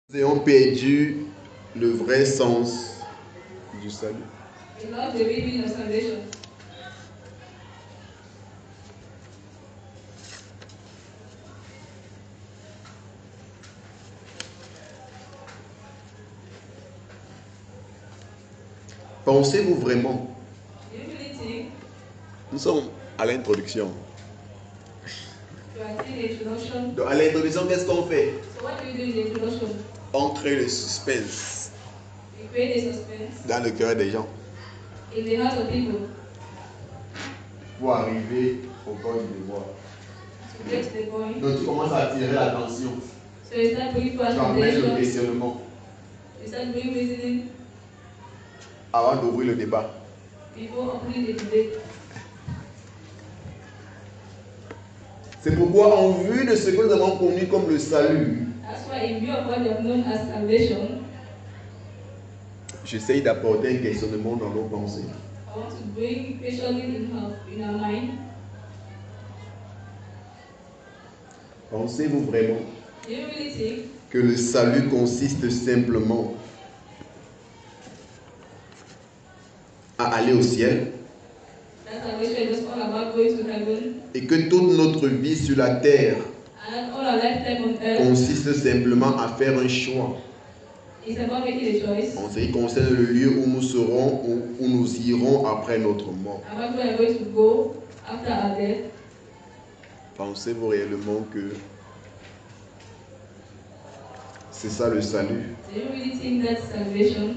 Nous avons perdu le vrai sens du salut. We lost the real meaning of salvation. Pensez-vous vraiment? Do you really think Nous sommes à l'introduction. you are still in the introduction? Donc, à l'introduction, qu'est-ce qu'on fait? So what do you do in the introduction? On crée le suspense We create a suspense dans le cœur des gens in the hearts of people pour arriver au point de voir. to get to the point. Donc, tu commences à attirer l'attention. So you start bringing Tu past amènes le attention. questionnement You start bringing reasoning avant d'ouvrir le débat. before opening the debate. C'est pourquoi, en vue de ce que nous avons connu comme le salut, That's why in view of what you have known as salvation, j'essaye d'apporter un questionnement dans nos pensées. I want to bring questioning in our mind. Pensez-vous vraiment Do you really think que le salut consiste simplement à aller au ciel that salvation is just all about going to heaven et que toute notre vie sur la terre and that all our lifetime on earth consiste simplement à faire un choix is about making a choice en ce qui concerne le lieu où nous serons ou où nous irons après notre mort? about where we're going to go after our death? Pensez-vous réellement que c'est ça le salut? Do you really think that's salvation?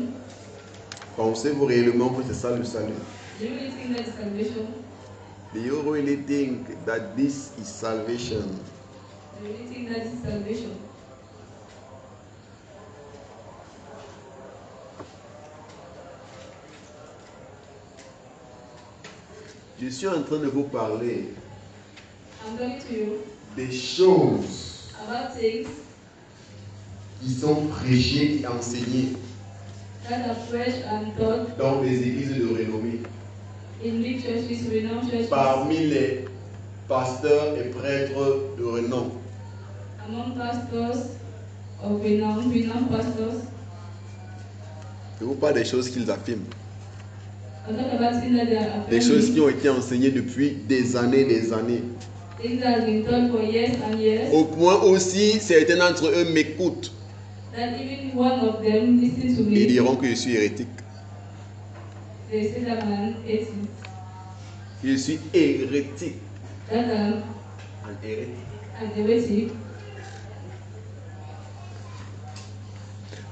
Pensez-vous réellement que c'est ça le salut? Do you really think that's salvation? Do you really think that this is salvation? Do you really think that is salvation? Je suis en train de vous parler I'm talking to you des choses about things qui sont prêchées et enseignées that are fresh and taught dans des églises de renommée in big churches, renowned churches, parmi les pasteurs et prêtres de renom. among pastors of renowned pastors. Je vous parle des choses qu'ils affirment, I'm talking about things that they are des choses qui affirming, ont été enseignées depuis des années, things that have been taught for years and years, au point aussi certains d'entre eux m'écoutent that even one of them listens to et me, diront que je suis hérétique. they say that I'm an atheist, Je suis hérétique. that I'm Un hérétique. an heretic,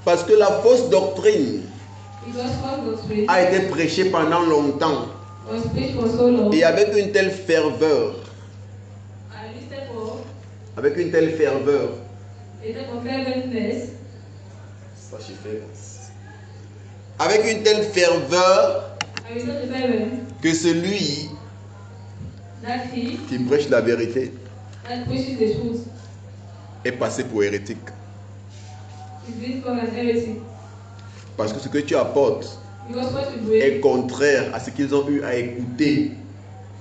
Parce que la fausse doctrine because false doctrine a été prêchée pendant longtemps was preached for so long et avec une telle ferveur, and listed for a type of ferventness, avec une telle ferveur and with such a fervent que celui that he qui prêche la vérité that preaches the truth est passé pour hérétique. is being called an heretic. Parce que ce que tu apportes Because what you bring est contraire à ce qu'ils ont eu à écouter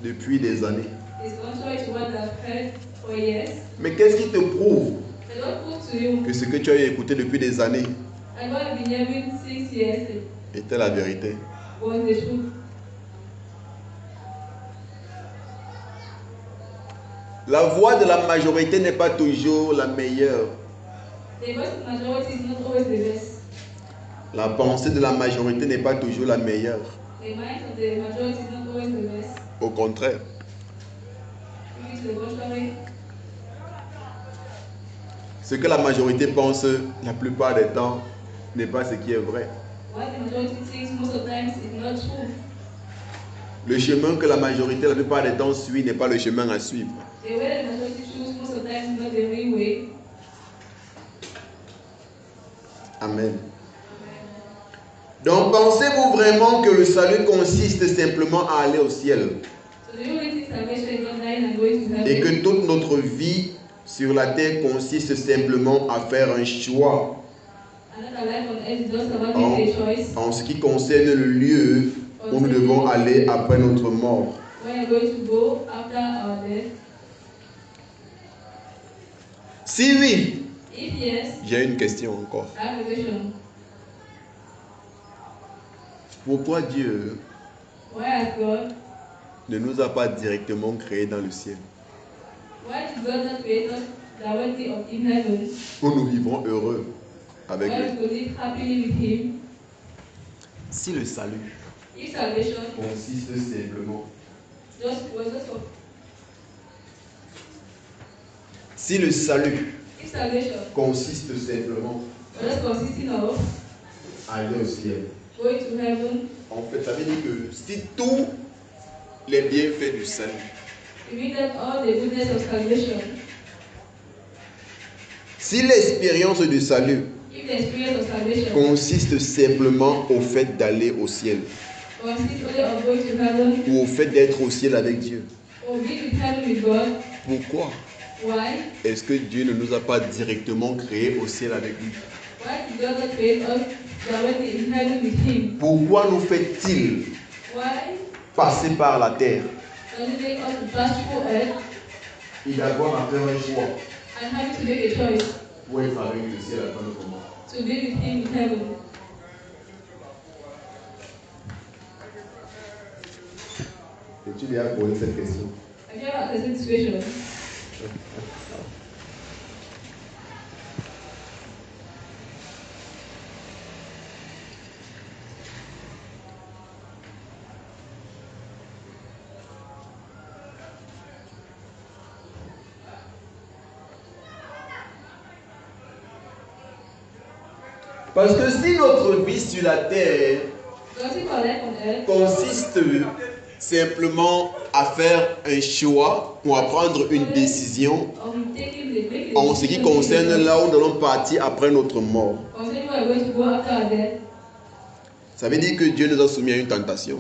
depuis des années. is contrary to what I've heard for years. Mais qu'est-ce qui te prouve But what proved to you que ce que tu as eu à écouter depuis des années that what I've been hearing 6 years était la vérité? was the truth? La voix de la majorité n'est pas toujours la meilleure. The voice of majority is not always the best. La pensée de la majorité n'est pas toujours la meilleure. The mind of the majority is not always the best. Au contraire, It is the contrary. ce que la majorité pense la plupart des temps n'est pas ce qui est vrai. What the majority thinks most of the times is not true. Le chemin que la majorité la plupart des temps suit n'est pas le chemin à suivre. The way the majority choose most of the time is not the real way. Amen. Donc pensez-vous vraiment que le salut consiste simplement à aller au ciel So do you really think salvation is not dying and going to et heaven? que toute notre vie sur la terre consiste simplement à faire un choix And that our life on earth is just about making a choice en ce qui concerne le lieu où nous devons aller après notre mort? where you're going to go after our death? Si oui, If yes, j'ai une question encore. I have a question. Pourquoi Dieu Why has God, ne nous a pas directement créés dans le ciel, why did God not create us directly in heaven, où nous vivrons heureux avec where we lui? could live happily with Him? Si le salut If salvation consiste simplement, was just for, si le salut if salvation consiste simplement was just consisting of à aller au ciel, going to heaven, en fait, ça veut dire que si tous les bienfaits du salut it means that all the goodness of salvation, si l'expérience du salut if the experience of salvation consiste simplement au fait d'aller au ciel consists only of going to heaven ou au fait d'être au ciel avec Dieu, or being in heaven with God, pourquoi why? est-ce que Dieu ne nous a pas directement créés au ciel avec lui? Why did God not create us directly in heaven with Him? Pourquoi nous fait-il Why passer par la terre does He make us to pass through earth et d'avoir à faire un choix and having to make a choice pour être avec le ciel à la fin de notre mort? to be with Him in heaven? Es-tu déjà posé cette question? Have you ever had a situation? Parce que si notre vie sur la terre Because if our life on earth consiste simplement à faire un choix ou à prendre une décision of taking the making en ce qui concerne là où nous allons partir après notre mort, concerning where we're going to go after our death, ça veut dire que Dieu nous a soumis à une tentation.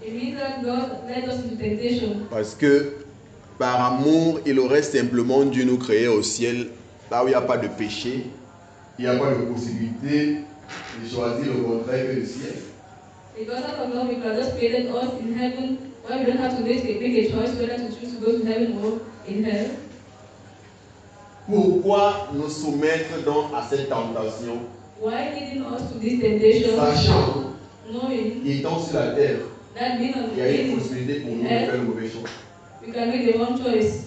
it means that God led us into temptation. Parce que par amour, il aurait simplement dû nous créer au ciel, là où il n'y a pas de péché, il n'y a pas de possibilité de choisir le contraire que le ciel. Because of love, God just created us in heaven, where we don't have to make a choice whether to choose to go to heaven or in hell. Pourquoi nous soumettre donc à cette tentation, Why leading us to this temptation, sachant knowing qu'étant sur la terre, that being on il y a une the possibilité pour nous de earth, faire le mauvais choix. we can make the wrong choice.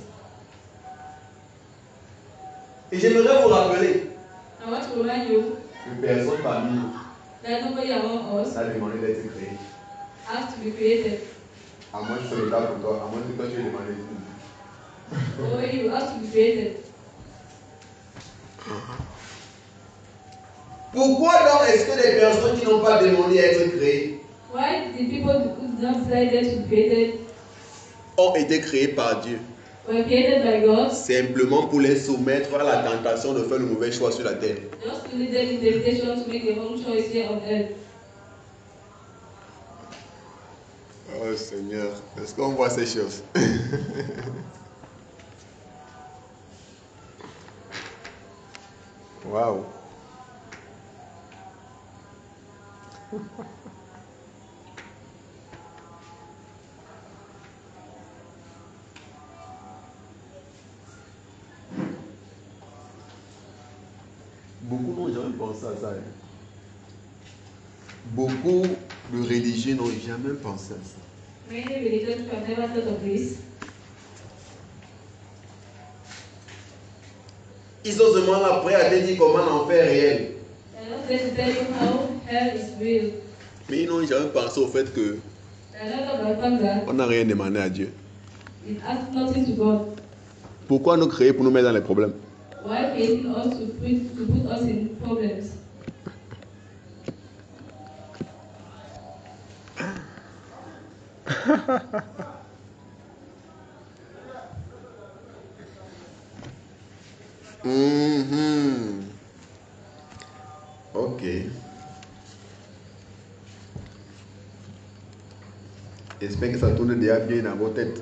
Et j'aimerais vous rappeler I want to remind you que personne parmi nous that nobody among us n'a demandé d'être créé. has to be created. À moins que ce soit le cas pour toi, à moins que toi tu aies demandé. Or you have to be created. Pourquoi donc est-ce que les personnes qui n'ont pas demandé à être créées Why the people who did not decide to be created ont été créées par Dieu were created by God simplement pour les soumettre à la tentation de faire le mauvais choix sur la terre? just to lead them in temptation to make the wrong choice here on earth? Oh Seigneur, est-ce qu'on voit ces choses? Waouh! Beaucoup n'ont jamais pensé à ça. Hein. Beaucoup de religieux n'ont jamais pensé à ça. Many religions have never thought of this. Ils sont seulement là prêts à te dire comment l'enfer est réel. They're not there to tell you how hell is real. Mais ils n'ont jamais pensé au fait que They're not about the fact that on n'a rien demandé à Dieu. it asks nothing to God. Pourquoi nous créer pour nous mettre dans les problèmes? Why creating us to put us in problems? Ok. J'espère que ça tourne déjà bien dans vos têtes.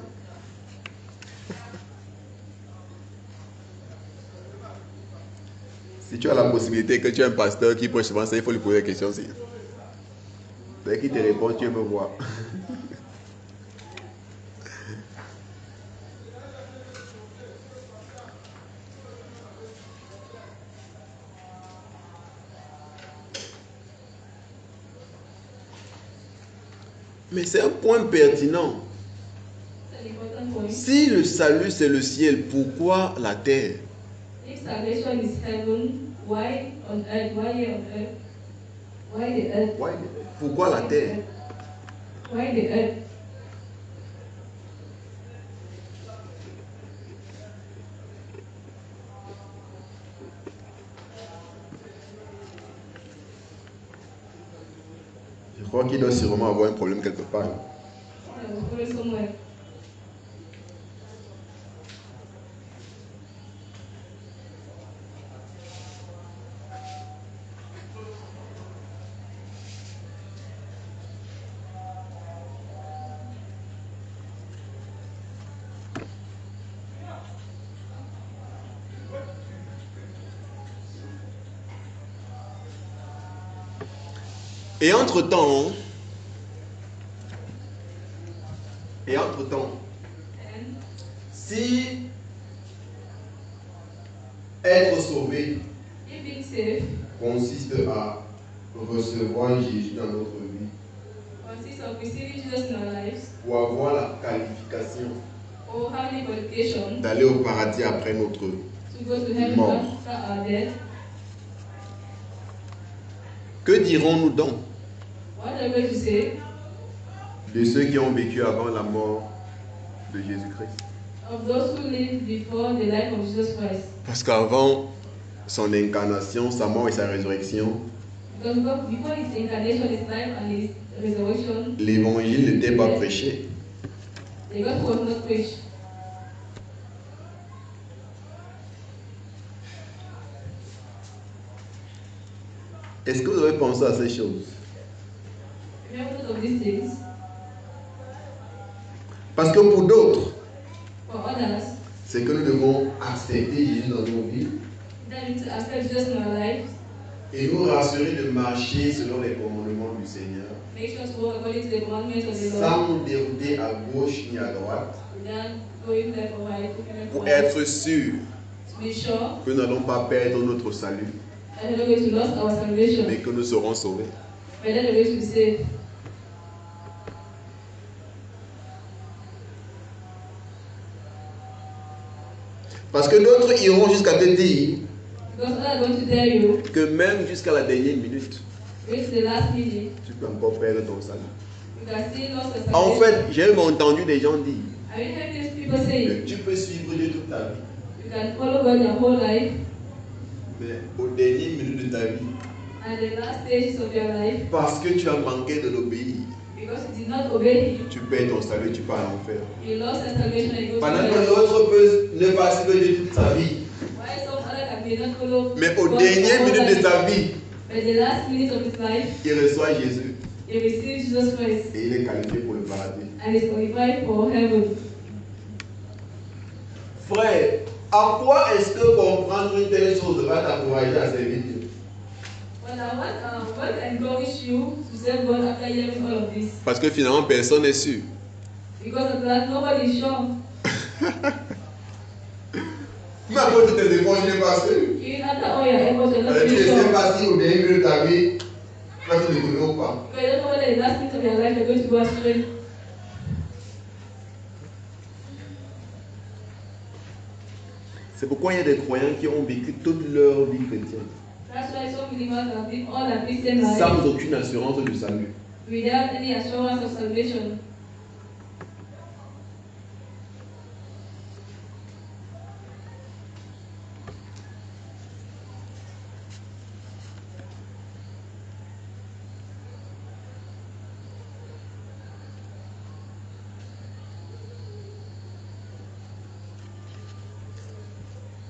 Si tu as la possibilité que tu as un pasteur qui prêche souvent ça, il faut lui poser des questions aussi. Dès qu'il te répond, tu veux me voir. Mais c'est un point pertinent. It's an important point. Si le salut c'est le ciel, pourquoi la terre? If salvation is heaven, why on earth? Why here on earth? Why the earth? Pourquoi la terre? Why the earth? Je crois qu'il doit sûrement avoir un problème quelque part. I was going somewhere. Et entre-temps, And si être sauvé if being saved consiste à recevoir Jésus dans notre vie, consists of receiving Jesus in our lives pour avoir la qualification or having qualification d'aller au paradis après notre to go to heaven Mort. after our death, que dirons-nous donc what are we going to say de ceux qui ont vécu avant la mort de Jésus-Christ? of those who lived before the life of Jesus Christ? Parce qu'avant son incarnation, sa mort et sa résurrection, Because before his incarnation, his life, and his resurrection, l'évangile n'était pas prêché. the gospel was not preached. Est-ce que vous avez pensé à ces choses? Have you ever thought of these things? Parce que pour d'autres, For others, c'est que nous devons accepter Jésus dans nos vies that means to accept Jesus in our lives, et nous rassurer de marcher selon les commandements du Seigneur, make sure to walk according to the commandments of the Lord, sans nous dérouter à gauche ni à droite, without going left or right, looking left or pour right, être sûr to be sure que nous n'allons pas perdre notre salut, that we're not going to lose our salvation, mais que nous serons sauvés. but that we're going to be saved. Parce que d'autres iront jusqu'à te dire Because others are going to tell you, que même jusqu'à la dernière minute, wait to the last minute, tu peux encore perdre ton salut. you can still lose your salvation. En fait, j'ai même entendu des gens dire Have you heard these people say, que tu peux suivre Dieu toute ta vie, you can follow God your whole life, mais aux dernières minutes de ta vie, at the last stages of your life, parce que tu as manqué de l'obéir, because you did not obey Him, tu perds ton salut, tu pars à l'enfer. you lost your salvation and you go to Pendant que hell. l'autre peut ne pas suivre Dieu toute sa vie, Why some other can be not follow mais aux God dernières your whole minutes de life, sa vie, but the last minute of his life, il reçoit Jésus he receives Jesus Christ et il est qualifié pour le paradis. and is qualified for heaven. Frère, en quoi est-ce que comprendre une telle chose va t'encourager à servir Dieu? Well, what encouraged you to serve God after hearing all of this? Parce que finalement, personne n'est sûr. Because of that, nobody is sure. Mais après toutes tes efforts, je n'ai pas sûr. Even after all your efforts, you're not Tu ne really sais sure. pas si au début de ta vie, tu vas te découvrir ou pas. Because you don't know whether the last minute of your life you're going to go astray. C'est pourquoi il y a des croyants qui ont vécu toute leur vie chrétienne That's why some believers have lived all their Christian life sans aucune assurance du salut. without any assurance of salvation.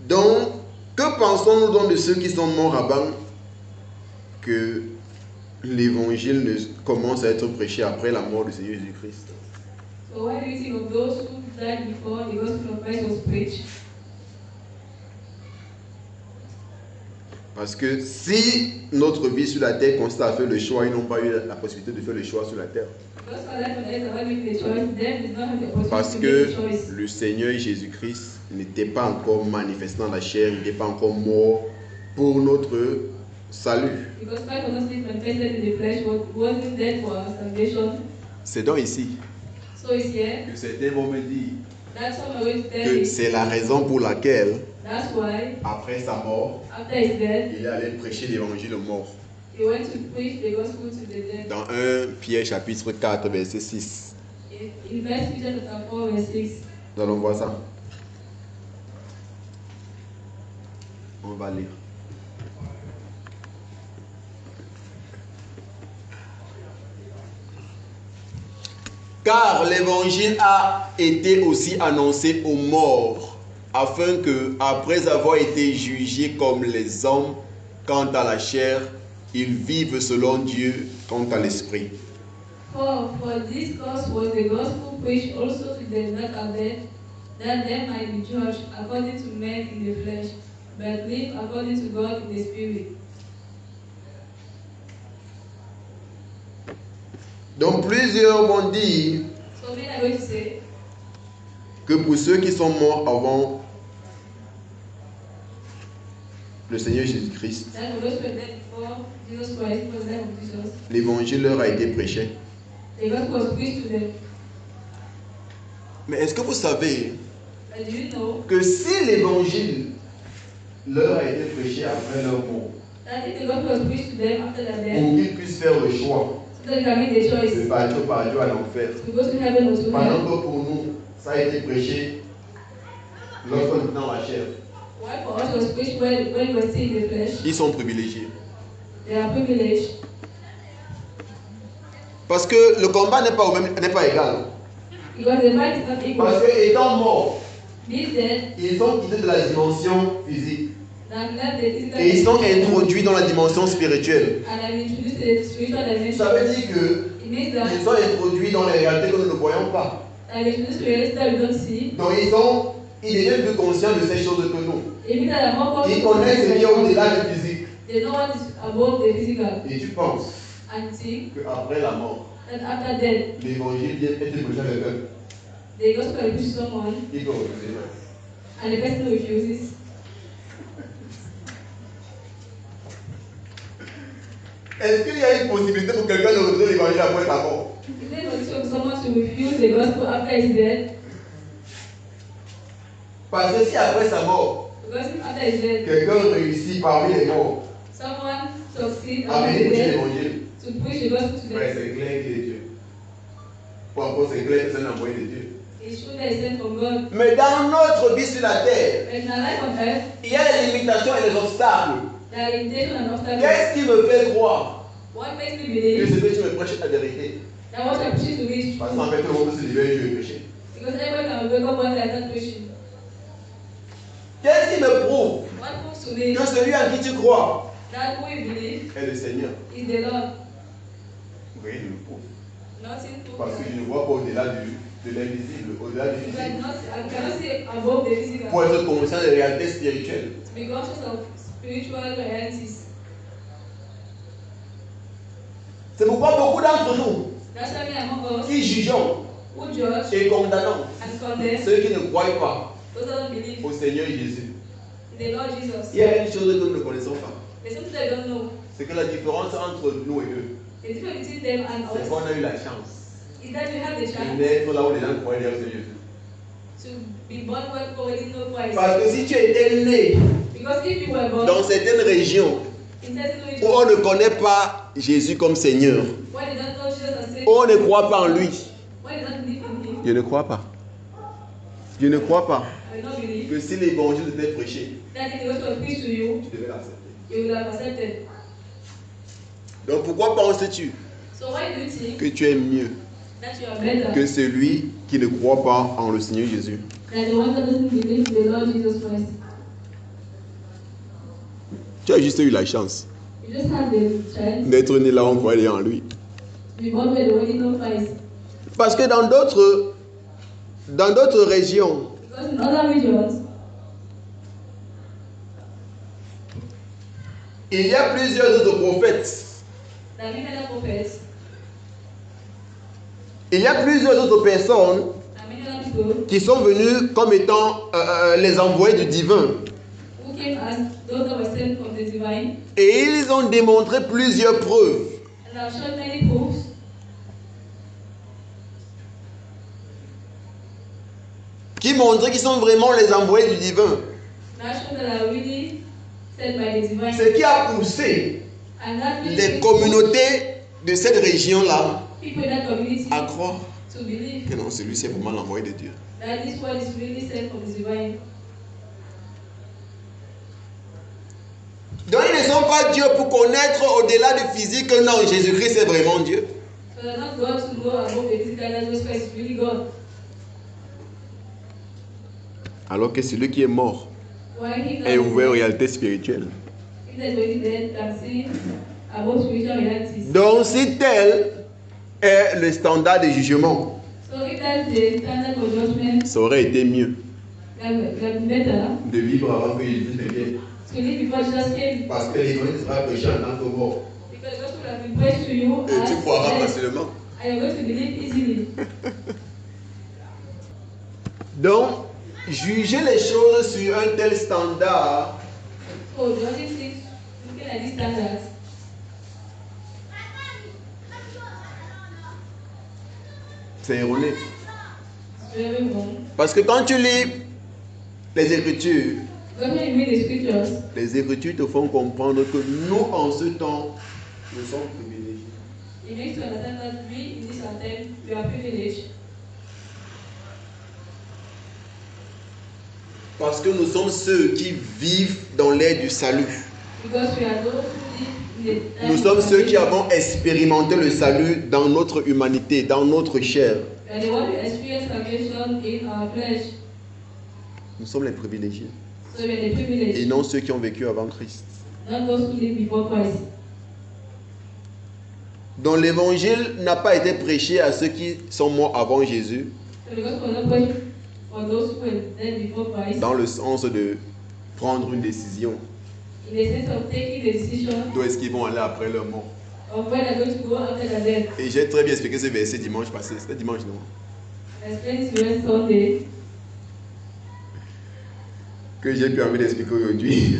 Donc, que pensons-nous donc de ceux qui sont morts avant que l'évangile ne commence à être prêché après la mort du Seigneur Jésus-Christ? So what do you think of those who died before the gospel of Christ was preached? Parce que si notre vie sur la terre consiste à faire le choix, ils n'ont pas eu la possibilité de faire le choix sur la terre. Because for life on earth, about making the choice, them did not have the Parce opportunity que to make the choice. le Seigneur Jésus-Christ n'était pas encore manifesté dans la chair, il n'était pas encore mort pour notre salut. Because Christ was not still manifested in the flesh, wasn't dead for our salvation. C'est donc ici So it's here. que certains vont me dire That's what I'm going to tell que you. c'est la raison pour laquelle, That's why, après sa mort, after his death, il est allé prêcher l'évangile aux morts. he went to preach the gospel to the dead. Dans 1 Pierre chapitre 4, verset 6. In 1 Peter chapter 4, verse 6. Nous allons voir ça. On va lire. Car l'évangile a été aussi annoncé aux morts, afin que, après avoir été jugés comme les hommes quant à la chair, ils vivent selon Dieu quant à l'esprit. For this cause was the gospel preached also to them that are dead, that they might be judged according to men in the flesh, but live according to God in the spirit. Donc plusieurs vont dire So many are going to say que pour ceux qui sont morts avant le Seigneur Jésus-Christ, that for those who were dead before Jesus Christ was dead of Jesus, l'évangile leur a été prêché. the gospel was preached to them. Mais est-ce que vous savez But do you know que si l'évangile leur a été prêché après leur mort, that if the gospel was preached to them after their death, pour qu'ils puissent faire le choix so that they can make the de choice partir par Dieu à l'enfer, to go to heaven or to hell, pendant que pour nous, ça a été prêché lorsqu'on était dans la chair, why for us was preached when we were still in the flesh, ils sont privilégiés. they are privileged. Parce que le combat n'est pas égal. Because the fight is not Parce equal. que étant morts, Being dead, ils sont quittés de la dimension physique that left the physical et ils sont introduits dans la dimension spirituelle. and have been introduced to the spiritual dimension. Ça veut dire que It means that ils sont introduits dans les réalités que nous ne voyons pas. they've been introduced to realities that we don't see. Donc ils deviennent plus conscients de ces choses que nous. It means that they're more Ils conscious connaissent ce qui est of au-delà du physique. they know what is above the physical Et tu penses and think qu'après la mort, that after death, l'évangile vient être prêché à quelqu'un the gospel will reach someone qui peut refuser. and the person refuses. Est-ce qu'il y a une possibilité pour quelqu'un de refuser l'évangile après sa mort? Is there a possibility for someone to refuse the gospel after he's dead? Parce que si après sa mort, Because if after he's dead, quelqu'un réussit parmi les morts someone succeeds à after venir he's prêcher dead l'évangile, to preach the gospel to ouais, them, c'est clair qu'il est Dieu. Ou encore c'est clair que c'est un envoyé de Dieu. it's true that it's sent from God. Mais dans notre vie sur la terre, But in our life on earth, il y a les limitations et les obstacles. there are limitations and obstacles. Qu'est-ce qui me fait croire What makes me que believe ce que tu me prêches est la vérité? that what I'm preaching to me is Parce true? qu'en fait, tout le monde peut se lever et Dieu est prêché. Because everyone can wake up one day and start preaching. Qu'est-ce qui me prouve What proves to me que celui en qui tu crois that who you believe est le Seigneur? is the Lord? Rien ne le prouve. Nothing Parce proves que that. je ne vois pas au-delà de l'invisible, au-delà du You physique. I cannot see above the physical. Pour être conscient des réalités spirituelles. To be conscious of spiritual realities. C'est pourquoi beaucoup d'entre nous That's why many among us qui jugeons who judge et condamnons and condemn ceux qui ne croient pas those who don't believe au Seigneur Jésus. in the Lord Jesus. Il y a une chose que nous ne connaissons pas. There's something they don't know. C'est que la différence entre nous et eux, The difference between them and c'est us qu'on a eu la chance is that we have the de chance naître là où les gens croient au Seigneur Jésus. to be born where God didn't know Christ. Parce que si tu étais né Because if you were born dans certaines régions in certain où on regions ne connaît pas Jésus comme Seigneur, where they don't know Jesus as Savior, on ne croit pas en lui. where they don't believe in Him, Je ne crois pas. Je ne crois pas I don't believe que si l'évangile était prêché, that if the gospel was preached to you, tu devais l'accepter. you will have accepted. Donc pourquoi penses-tu So why do you think que tu es mieux that you are better que celui qui ne croit pas en le Seigneur Jésus? than the one that doesn't believe in the Lord Jesus Christ? Tu as juste eu la chance You just have the chance d'être né là où on croyait en lui. to be born where they already know Christ. Parce que dans d'autres régions, Because in other regions, il y a plusieurs autres prophètes. there are many other prophets, Il y a plusieurs autres personnes there are many other people qui sont venus comme étant les envoyés du divin. who came as those that were sent from the divine Et ils ont démontré plusieurs preuves and have shown many proofs qui montraient qu'ils sont vraiment les envoyés du divin. That shows that are really sent by the divine. Ce qui a poussé And that really les communautés de cette région-là people in that community à croire to believe que non, celui-ci est vraiment l'envoyé de Dieu. that this word is really sent from the divine. Donc ils ne sont pas Dieu pour connaître au-delà du physique que non, Jésus-Christ est vraiment Dieu. So they're not God to know above the physical, that Jesus Christ is really God. Alors que celui qui est mort Why he est ouvert aux réalités spirituelles. If there's already dead, can see about spiritual realities. Donc si tel est le standard de jugement, So if that's the standard for judgment, ça aurait été mieux that better de vivre avant que Jésus ne vienne. to live before Jesus came. Parce que l'évangile sera prêché en tant que mort. Because the gospel has been preached to you Et tu as croiras dead, facilement. and you're going to believe easily. Donc, juger les choses sur un tel standard, So judging things, looking at these standards, c'est erroné. is very wrong. Parce que quand tu lis les Écritures, Because when you read the scriptures, les Écritures te font comprendre que nous, en ce temps, nous sommes privilégiés. it makes you understand that we, in this time, we are privileged. Parce que nous sommes ceux qui vivent dans l'ère du salut. Because we are those who live in the time Nous of sommes ceux qui salvation. avons expérimenté le salut dans notre humanité, dans notre chair. We are the one who experience salvation in our flesh. Nous sommes les privilégiés. So we are the Et privileged, non ceux qui ont vécu avant Christ. not those who live before Christ. Donc l'évangile n'a pas été prêché à ceux qui sont morts avant Jésus, So the gospel was not preached for those who were dead before Christ, dans le sens de prendre une décision. in the sense of taking the decision D'où est-ce qu'ils vont aller après leur mort. of where they're going to go after their death. Et j'ai très bien expliqué ce verset dimanche passé. C'était dimanche, non? I explained to you Sunday Que j'ai pu envie d'expliquer aujourd'hui.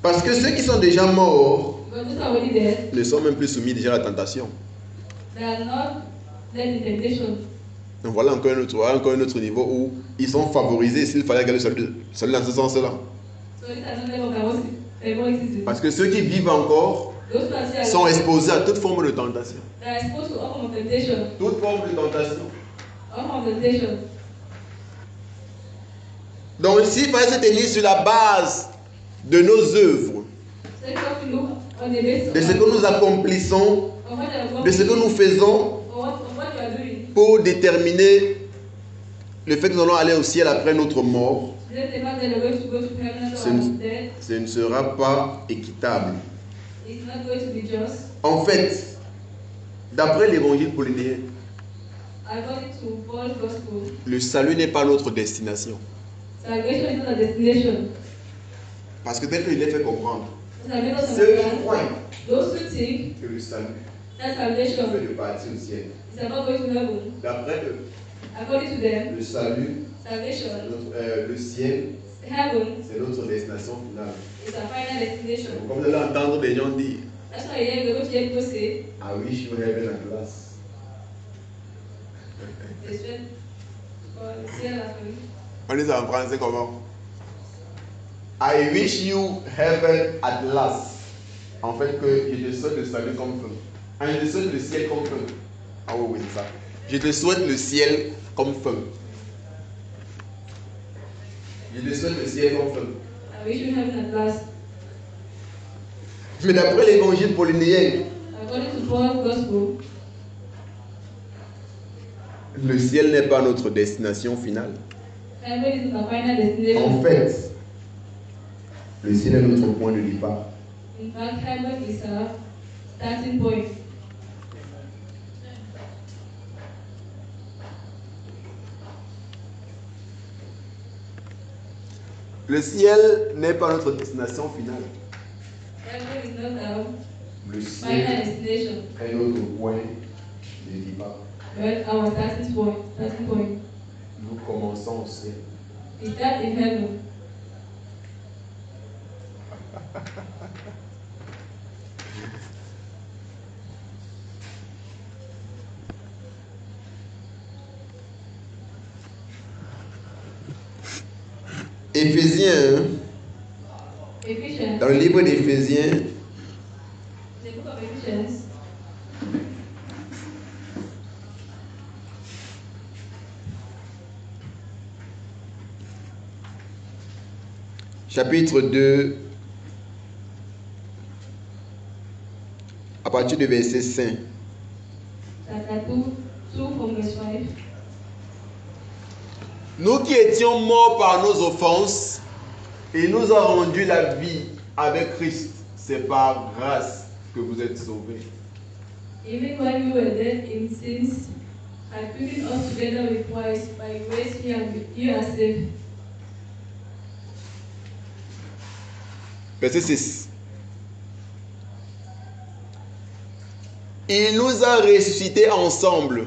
Parce que ceux qui sont déjà morts because those are already dead, ne sont même plus soumis déjà à la tentation. they are not dead in temptation. Donc voilà encore un autre niveau où ils sont favorisés s'il fallait garder le salut dans ce sens-là. So these are not level favoritism. Parce que ceux qui vivent encore Those who are still sont alive, exposés à toute forme de tentation. they are exposed to all form of temptation. Toute forme de tentation. All form of temptation. Donc s'il fallait se tenir sur la base de nos œuvres, So if you have to look on the basis de ce que nous accomplissons, of what you are de ce que nous faisons of what you are doing, pour déterminer le fait que nous allons aller au ciel après notre mort, then the fact that you're going to go to heaven after ce our ne, death ce ne sera pas équitable. is not going to be just. En fait, d'après l'évangile paulinien, According to Paul's gospel, le salut n'est pas notre destination. salvation is not a destination. Parce que tel qu'il est fait comprendre, Salvation is ceux qui not croient those who think que le salut that fait salvation de partir au ciel, is about going to heaven. d'après eux, According to them, le salut, salvation, le ciel, heaven c'est notre destination finale. is a final destination. Comme vous allez entendre des gens dire, That's why you're going to hear people say, I wish you heaven at last. they said, "Oh, see you last week." On dit ça en français comment? I wish you heaven at last. En fait, que je te souhaite le salut comme feu. Ah, je te souhaite le ciel comme feu. Ah oui, oui, c'est ça. Je te souhaite le ciel comme feu. Je te souhaite le ciel comme feu. I wish you heaven at last. Mais d'après l'évangile paulinien, According to Paul's gospel, le ciel n'est pas notre destination finale. heaven is not a final destination. En fait, le ciel est notre point de départ. In fact, heaven is a starting point. Le ciel n'est pas notre destination finale. Heaven is not a Le final ciel destination, est notre point de départ. but our starting point. Starting point. Nous commençons au ciel. We start in heaven. Éphésiens, Ephesians, dans le livre d'Éphésiens, the book of Ephesians, chapitre 2, à partir du verset 5. chapter 2 from verse 5. Nous qui étions morts par nos offenses, il nous a rendu la vie avec Christ. C'est par grâce que vous êtes sauvés. Even when we were dead in sins, and quickened us together with Christ, by grace you are saved. Verset 6. Il nous a ressuscités ensemble.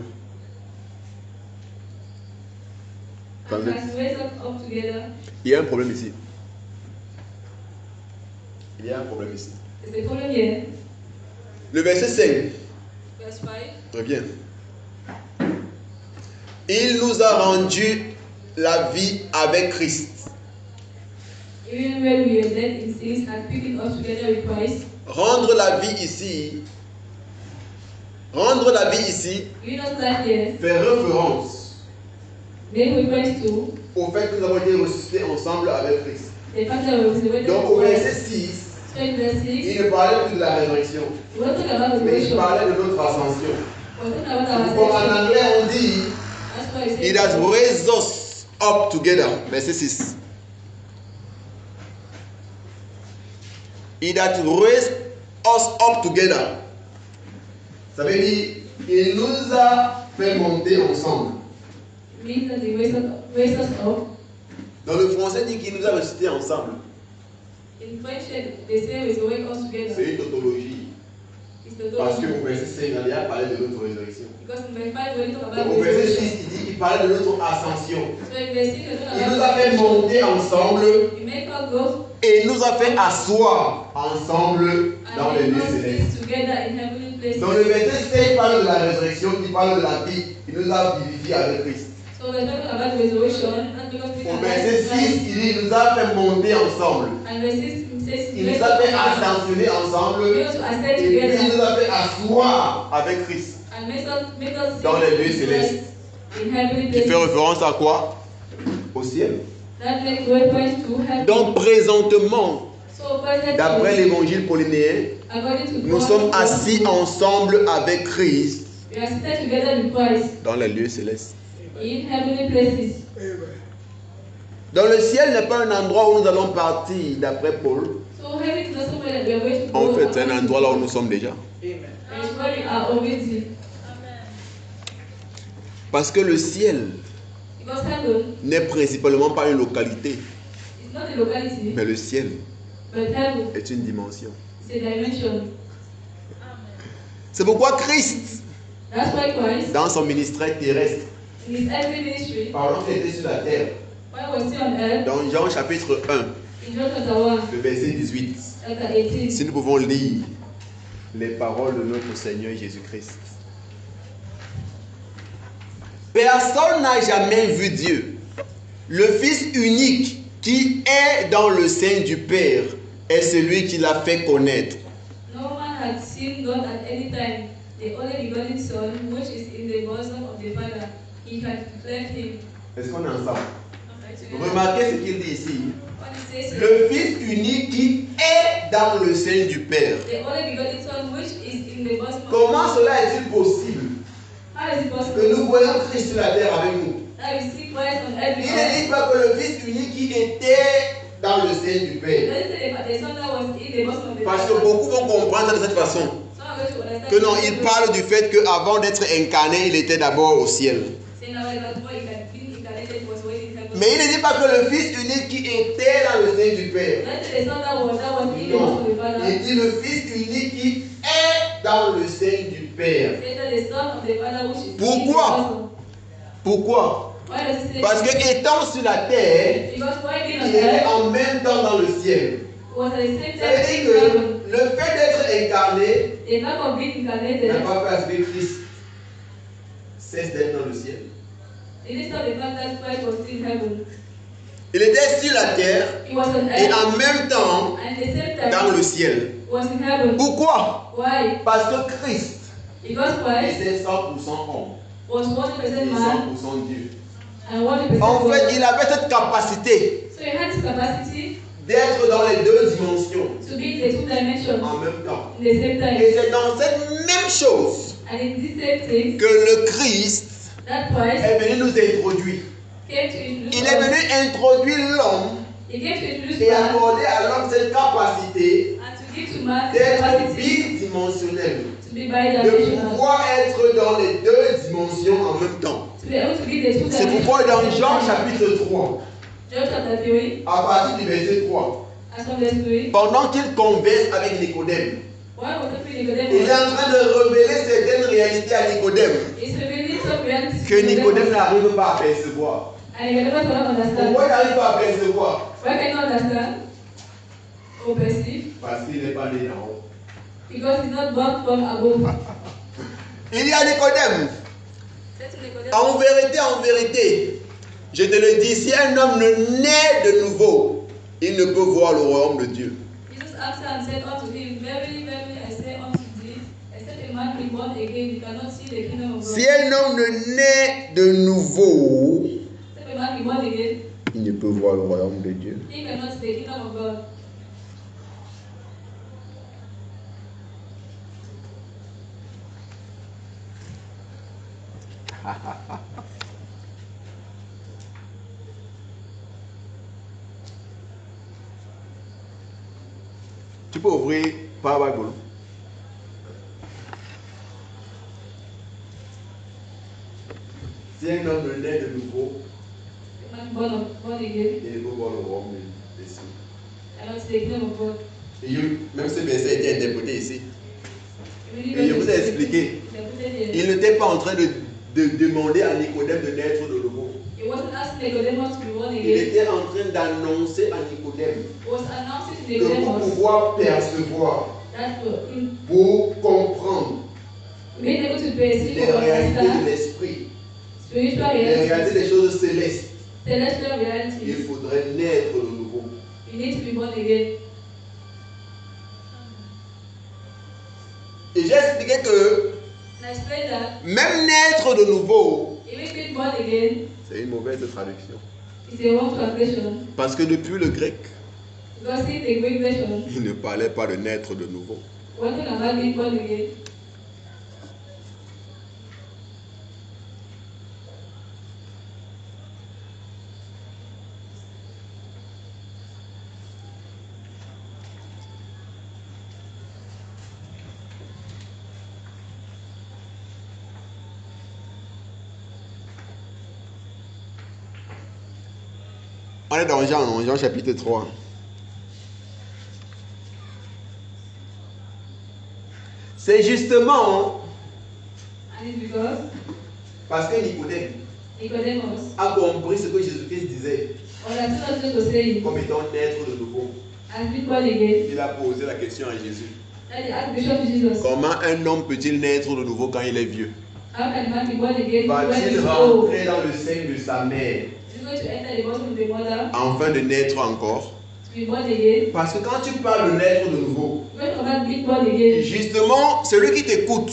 And has raised us up together. Il y a un problème ici. Il y a un problème ici. Is the problem here? Le verset 5. Verse 5. Reviens. Il nous a rendu la vie avec Christ. Even when we were dead in sins, and quickened us together with Christ. Rendre la vie ici. Rendre la vie ici You know that here, fait référence make reference to au fait que nous avons été ressuscités ensemble avec Christ. the fact that we were resurrected Donc au with Christ. verset 6, So in verse 6, il ne parlait plus de la résurrection, we were talking about mais il resurrection. parlait de notre ascension. We were talking about Comme our en ascension. anglais on dit, That's why it It has says, raised us up together. Verset 6. It has raised us up together. Ça veut dire, il nous a fait monter ensemble. means that he raised us up. Dans le français, dit qu'il nous a ressuscités ensemble. In French, they say we wake us together. C'est une tautologie. It's the Parce Lord. qu'au verset 5, il a déjà parlé de notre résurrection. Because in verse 5, we talk Donc, about au verset 6, resurrection. il dit qu'il parlait de notre ascension. So in verse 6, we talk Il about nous a fait resurrection. monter ensemble We make our growth et nous a fait asseoir ensemble dans les and lieux make us célestes. sit together in heavenly places. Dans le verset 5, il parle de la résurrection, il parle de la vie. Il nous a vivifiés avec Christ. So we're talking about resurrection, not because we Au can verset 6, il dit il nous a fait monter ensemble. And verse 6 says, Il nous a fait ascensionner ensemble. we also ascend Et puis il together nous a fait asseoir avec Christ. and make us sit Dans les lieux with célestes. Christ in heavenly Qui fait places. référence à quoi? Au ciel. That makes reference to heaven. Donc présentement, So presently, d'après l'évangile paulinéen, according to nous Paul, sommes assis ensemble avec Christ we are seated together with Christ dans les lieux célestes. in heavenly places. Dans le ciel n'est pas un endroit où nous allons partir, d'après Paul. So heaven is not somewhere that we are going to go. En fait, c'est un endroit là où nous sommes déjà. It's where we are already. Parce que le ciel Because heaven n'est principalement pas une localité, is not a locality, mais le ciel but heaven est une dimension. is a dimension. C'est pourquoi Christ, That's why Christ, dans son ministère terrestre, in his earthly ministry, pendant qu'il était sur la terre, while he was still on earth, dans Jean chapitre 1, in John chapter 1, le verset 18, chapter 18, si nous pouvons lire les paroles de notre Seigneur Jésus-Christ. Personne n'a jamais vu Dieu. Le Fils unique qui est dans le sein du Père est celui qui l'a fait connaître. no man had seen God at any time. The only begotten Son, which is in the bosom of the Father, he had declared him. Est-ce qu'on est ensemble? Remarquez ce qu'il dit ici. What it says here, Le Fils unique qui est dans le sein du Père. the only begotten Son, which is in the bosom of Comment the Father. cela est-il possible How is it que possible nous voyons Christ sur la terre avec nous? that we see Christ on earth Il with ne us? dit pas que le Fils unique qui était dans le sein du It Père. doesn't say that the Son that was in the bosom of the Parce que Father. beaucoup vont comprendre ça de cette façon. Some are going to understand Que non, il parle du fait qu'avant d'être incarné, il était d'abord au ciel. saying that when God he had been incarnated, was waiting in heaven. Mais il ne dit pas que le Fils unique qui était dans le sein du Père. Not the Son that was in the bosom Non, of the Father. il dit le Fils unique qui est dans le sein du Père. Say that the Son of the Father which is in the Pourquoi? bosom. Pourquoi? Why does it say Parce que étant sur la terre, because while being on il était earth en même temps dans le ciel. was at the same Ça veut time dire in que heaven. le fait d'être incarné The fact of being n'a incarnated, pas fait à ce que Christ cesse d'être dans le ciel. it is not the fact that Christ was still in heaven. Il était sur la terre He was on et earth. en même temps And at the same time, dans le ciel. he was in heaven. Pourquoi? Why? Parce que Christ Because Christ était 100% homme was 100% et man 100% Dieu. and 100% En God. fait, il avait cette capacité So he had this capacity d'être dans les deux dimensions to be in the two dimensions en même temps. in the same time. Et c'est dans cette même chose And in this same thing, que le Christ that Christ est venu nous introduire. came to introduce Il est us. venu introduire l'homme He came to introduce et man accorder à l'homme cette capacité and to give to man the d'être capacity bidimensionnel, to be de bidimensional. pouvoir être dans les deux dimensions en même temps. To be able to be the two C'est dimensions. pourquoi dans Jean chapitre 3, John chapter 3, à partir du verset 3, as from verse 3, pendant qu'il converse avec Nicodème, while was talking il est Nicodemus, en train de révéler certaines réalités à Nicodème is revealing some realities que to Nicodème n'arrive pas à percevoir. and Nicodemus cannot understand. Pourquoi il n'arrive pas à percevoir? Why can you understand or perceive? Parce qu'il n'est pas né d'en haut. Because he's not born from above. Il y a Nicodème. Said to Nicodemus, En vérité, je te le dis, si un homme ne naît de nouveau, il ne peut voir le royaume de Dieu. Jesus answered and said unto him, Verily, verily, I say unto thee, except a man be born again, he cannot see the kingdom of God. Si un homme ne naît de nouveau, Except a man be born again, il ne peut voir le royaume de Dieu. he cannot see the kingdom of God. Tu peux ouvrir par Bible. Si un homme ne naît de nouveau, A man born again, il ne peut voir le royaume de Dieu. cannot see the kingdom of God. Et même ce verset a été interprété ici. Really, Et je vous ai expliqué. Il n'était pas en train de demander à Nicodème de naître de nouveau. He wasn't asking Nicodemus to be born Il again. était en train d'annoncer à Nicodème He was announcing to que pour Nicodemus pouvoir percevoir, that for him pour comprendre being able to perceive les or réalités de understand l'esprit, spiritual les réalités realities, des choses célestes, celestial il realities, faudrait naître de nouveau. you need to be born again. Et j'ai expliqué que And I explained that même naître de nouveau, even being born again c'est une mauvaise traduction. is a wrong translation. Parce que depuis le grec, Because in the Greek version, il ne parlait pas de naître de nouveau. one thing about being born again, On est dans Jean chapitre 3. C'est justement and it's because parce que Nicodème Nicodemus a compris ce que Jésus-Christ disait understood what Jesus was saying comme étant naître de nouveau. and being born again. Il a posé la question à Jésus. That he asked the question to Jesus, Comment un homme peut-il naître de nouveau quand il est vieux? how can man be born again when Va-t-il he's old? rentrer dans le sein de sa mère Is he going to enter the bosom of the mother afin de naître encore? to be born again? Parce que quand tu parles de naître de nouveau, When about being born again, justement, celui qui t'écoute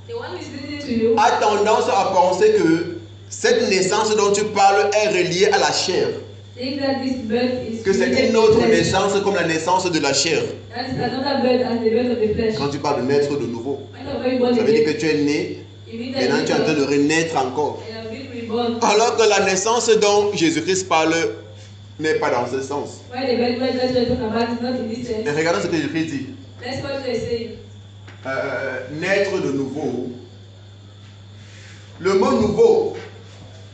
the one who is listening to you a tendance à penser que cette naissance dont tu parles est reliée à la chair. think that this birth is Que c'est related une to autre flesh. naissance comme la naissance de la chair. That is another birth as the birth of the flesh. Quand tu parles de naître de nouveau, When you are being born ça veut dire que again, tu es né, you mean maintenant that tu es en train de you renaître encore. have been reborn. Alors que la naissance dont Jésus-Christ parle n'est pas dans ce sens. Why the Bible that you are talking about is not in this Et sense. regardons ce que Jésus-Christ dit. That's what they say. Naître de nouveau. Le mot nouveau,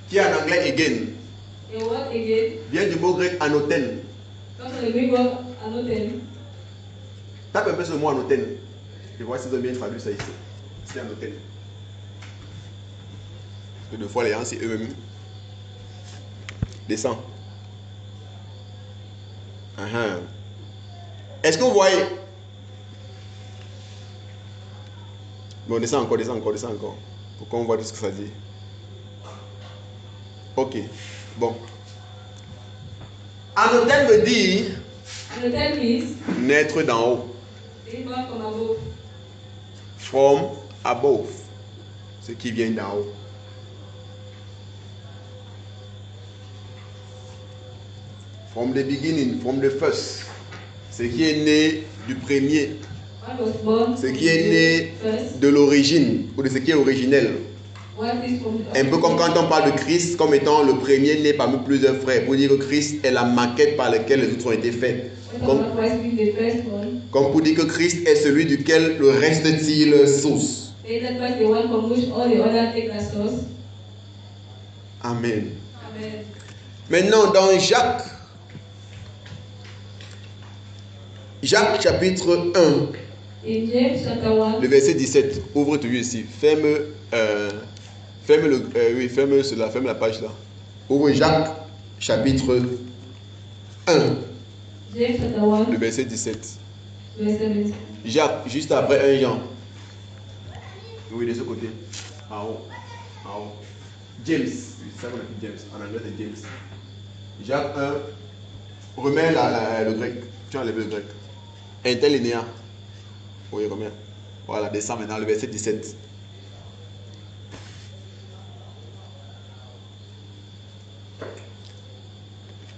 qui est en anglais again, The word again vient du mot grec anoten. comes from the Greek word anoten. Tape un peu ce mot anoten. Et vois s'ils ont bien traduit ça ici. C'est anoten. Parce que deux fois les gens, c'est eux-mêmes. Descends. Est-ce que vous voyez? Bon, descends encore. Pour qu'on voit tout ce que ça dit. Ok. Bon. Anoten veut dire Anoten means naître d'en haut. being born from above. From above. Ce qui vient d'en haut. From the beginning, from the first. Ce qui est né du premier. One was born Ce from qui est the né first. de l'origine ou de ce qui est originel. What is from the Un peu comme quand on parle de Christ comme étant le premier né parmi plusieurs frères. Pour dire que Christ est la maquette par laquelle les autres ont été faits. When about Christ being the first one, Comme pour dire que Christ est celui duquel le reste tire leur source. say that Christ the one from which all the other take their source. Amen. Amen. Maintenant, dans Jacques chapitre 1, In James chapter 1, le verset 17, ouvre tout ici, ferme la page là. Ouvre Jacques chapitre 1, James chapter 1, le verset 17. verse 17. Jacques, juste après 1 Jean. Oui, de ce côté. En haut. En haut. James. Oui, c'est ça qu'on appelle James. En anglais, c'est James. Jacques 1. Remets le grec. Tu as enlevé le grec. Interlinéa. Oui, remets. Voilà, descends maintenant, le verset 17.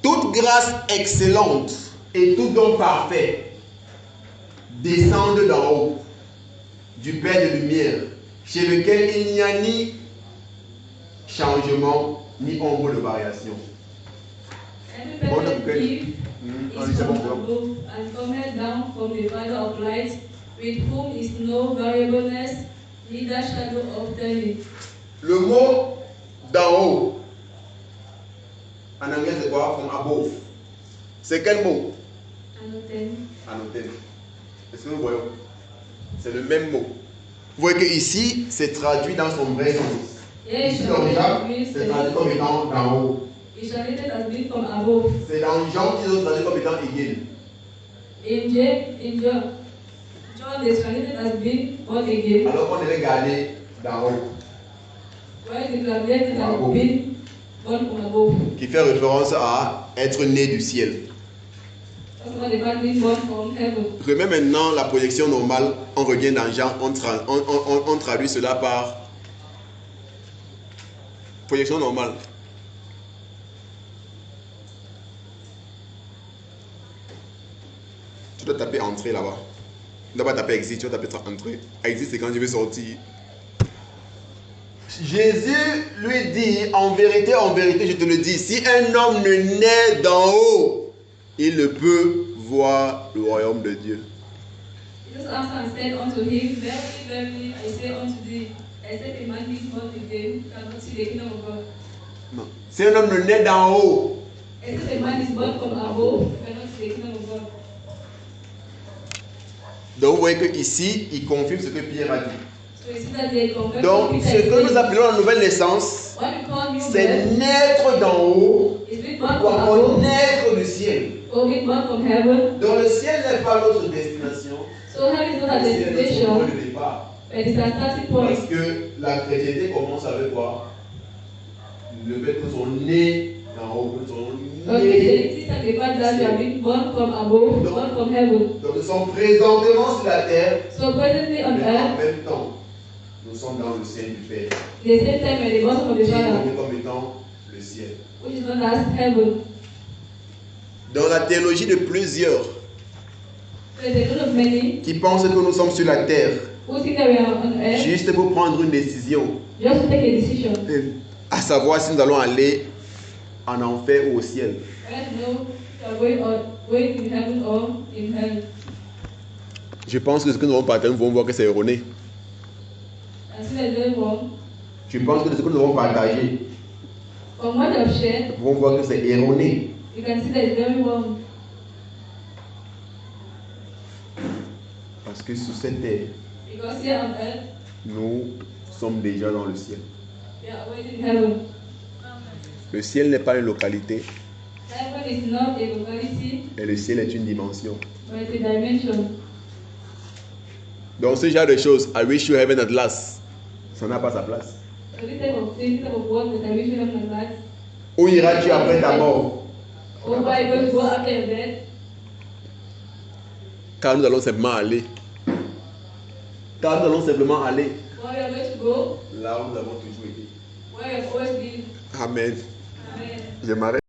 Toute grâce excellente et tout don parfait descendent d'en haut, du Père de lumière, chez lequel il n'y a ni changement, ni ombre de variation. Every Bon, perfect donc, gift on is dit ça from bon. above and cometh down from the Father of lights, with whom is no variableness, neither shadow of turning. Le mot d'en haut, en anglais c'est quoi? From above. C'est quel mot? Anoten. Anoten. Est-ce que nous voyons? C'est le même mot. Vous voyez qu'ici, c'est traduit dans son vrai sens. Yes, Ici dans Jacques, c'est traduit comme étant d'en haut. it's translated as being from above. C'est dans Jean qu'ils ont traduit comme étant égal. In John is translated as being born again. Alors qu'on devait garder d'en haut. Why is it translated as being born from above? Qui fait référence à être né du ciel. That's what the fact being born from heaven. Remets maintenant la projection normale. On revient dans Jean. On traduit cela par projection normale. Tu dois taper entrée là-bas. Tu ne dois pas taper exit, tu dois taper entrée. Exit, c'est quand tu veux sortir. Jésus lui dit, en vérité, je te le dis, si un homme ne naît d'en haut, il ne peut voir le royaume de Dieu. Jesus answered and said unto him, Verily, verily, I say unto thee, except a man be born again, cannot see the kingdom of God. Non. Si un homme ne naît d'en haut, Except a man is born from above, cannot see the kingdom of God. donc vous voyez qu'ici, il confirme ce que Pierre a dit. So you see that they confirm Donc, what ce Peter que is nous saying. appelons la nouvelle naissance, What we call new c'est birth naître d'en haut is being born ou from encore above, naître du ciel. or being born from heaven. Donc, le ciel n'est pas notre destination. So heaven is not a Le ciel est notre destination, point de départ. but it's a starting point. Parce que la chrétienté commence avec quoi? Le fait que nous sommes nés d'en haut, nous sommes Okay, nés. Christianity and the fact that you are being born from above, born from heaven. Donc, nous sommes présentement sur la terre, So presently on mais en earth, même temps, nous sommes dans le ciel du Père. the same time when the bosom of the Qui est Father, connu comme étant le ciel. which is known as heaven. Dans la théologie de plusieurs There's a group of many qui pensent que nous sommes sur la terre who think that we are on earth juste pour prendre une décision, just to take a decision. à savoir si nous allons aller en enfer ou au ciel. I don't know if you are going in heaven or in hell. Je pense que ce que nous allons partager, nous allons voir que c'est erroné. I see that very wrong. Je pense que ce que nous allons partager, From what I've shared, nous allons voir que c'est erroné. you can see that it's very wrong. Parce que sur cette terre, Because here on earth, nous sommes déjà dans le ciel. we are already in heaven. Le ciel n'est pas une localité, Heaven is not a locality, et le ciel est une dimension. but it's a dimension. Donc ce genre de choses, I wish you heaven at last, ça n'a pas sa place. So this type of thing, this type of work that I wish you heaven and life, Où iras-tu après ta mort? Or why are you going to go after your death? Car nous allons simplement aller. Car nous allons simplement aller Where you are going to go? là où nous avons toujours été. Where you have always been? Amen. Amen. Je m'arrête.